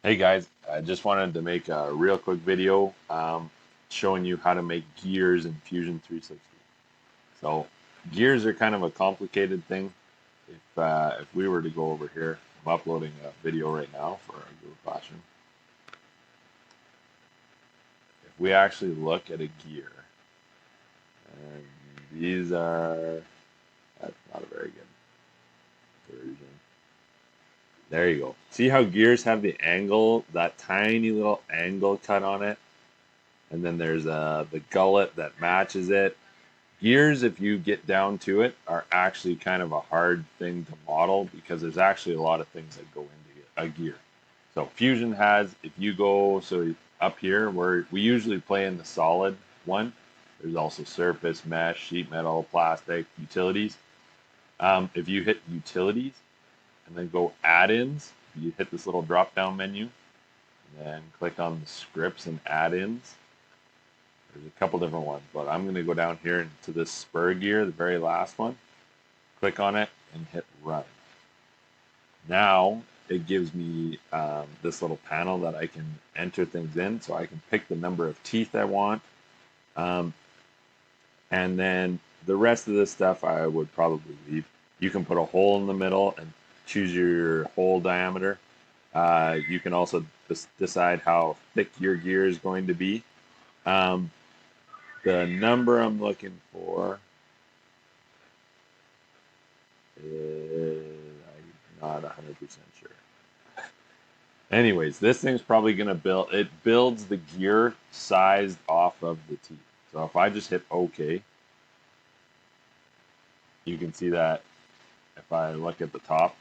Hey guys, I just wanted to make a real quick video showing you how to make gears in Fusion 360. So gears are kind of a complicated thing. If we were to go over here, I'm uploading a video right now for our Google Classroom. If we actually look at a gear, and these are, that's not a very good version. There you go. See how gears have the angle, that tiny little angle cut on it? And then there's the gullet that matches it. Gears, if you get down to it, are actually kind of a hard thing to model because there's actually a lot of things that go into a gear. So Fusion has, if you go, so up here, where we usually play in the solid one, there's also surface, mesh, sheet metal, plastic, utilities. If you hit utilities and then go add-ins, you hit this little drop-down menu, and then click on the scripts and add-ins. There's a couple different ones, but I'm going to go down here into this spur gear, the very last one. Click on it and hit run. Now it gives me this little panel that I can enter things in. So I can pick the number of teeth I want. And then the rest of this stuff I would probably leave. You can put a hole in the middle and choose your hole diameter. You can also decide how thick your gear is going to be. The number I'm looking for is, I'm not 100% sure. Anyways, this thing's probably going to build, it builds the gear sized off of the teeth. So if I just hit OK, you can see that if I look at the top,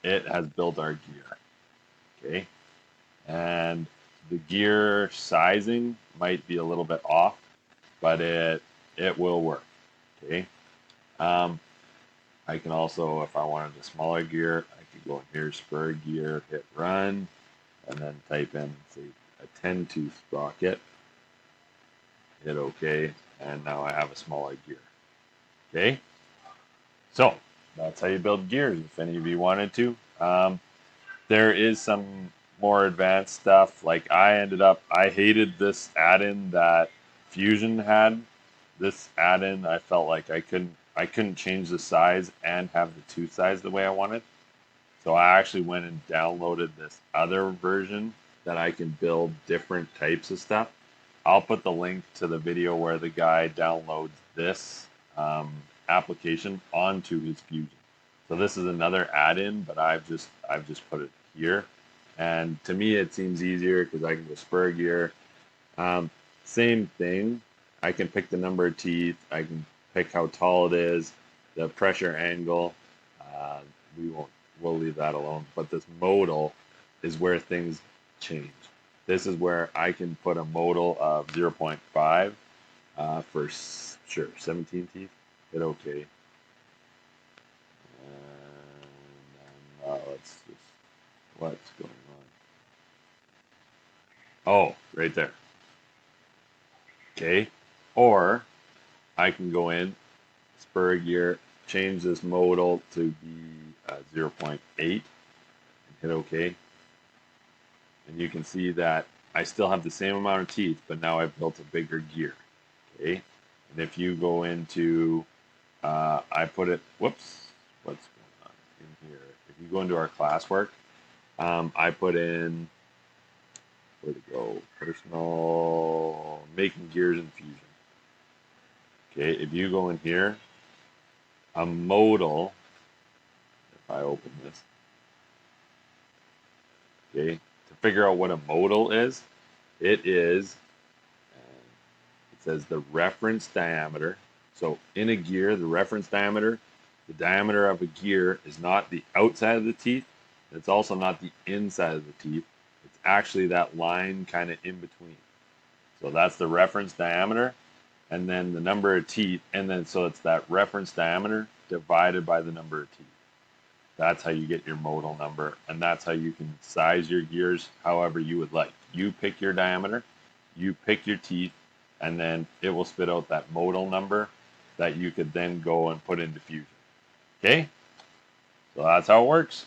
it has built our gear. Okay. And the gear sizing might be a little bit off, but it will work. Okay. I can also, if I wanted a smaller gear, I could go in here, spur gear, hit run, and then type in, say, a 10 tooth sprocket, hit OK, and now I have a smaller gear. Okay, so that's how you build gears if any of you wanted to. There is some more advanced stuff. Like I hated this add-in that Fusion had. This add-in, I felt like I couldn't change the size and have the tooth size the way I wanted. So I actually went and downloaded this other version that I can build different types of stuff. I'll put the link to the video where the guy downloads this application onto his Fusion. So this is another add-in, but I've just put it here. And to me, it seems easier because I can go spur gear. Same thing. I can pick the number of teeth. I can pick how tall it is, the pressure angle. Uh, we'll leave that alone. But this modal is where things change. This is where I can put a modal of 0.5 for sure 17 teeth. Hit OK. And let's just, what's going on? Oh, right there. Okay. Or I can go in, spur gear, change this modal to be 0.8 and hit OK. And you can see that I still have the same amount of teeth, but now I've built a bigger gear. Okay. And if you go into, I put it, whoops, what's going on in here? If you go into our classwork, I put in, where to go? Personal, making gears in Fusion. Okay, if you go in here, a modal, if I open this, okay, to figure out what a modal is, it is, it says the reference diameter. So in a gear, the reference diameter, the diameter of a gear is not the outside of the teeth. It's also not the inside of the teeth. It's actually that line kind of in between. So that's the reference diameter, and then the number of teeth, and then so it's that reference diameter divided by the number of teeth. That's how you get your modal number, and that's how you can size your gears however you would like. You pick your diameter, you pick your teeth, and then it will spit out that modal number that you could then go and put into Fusion. Okay? So that's how it works.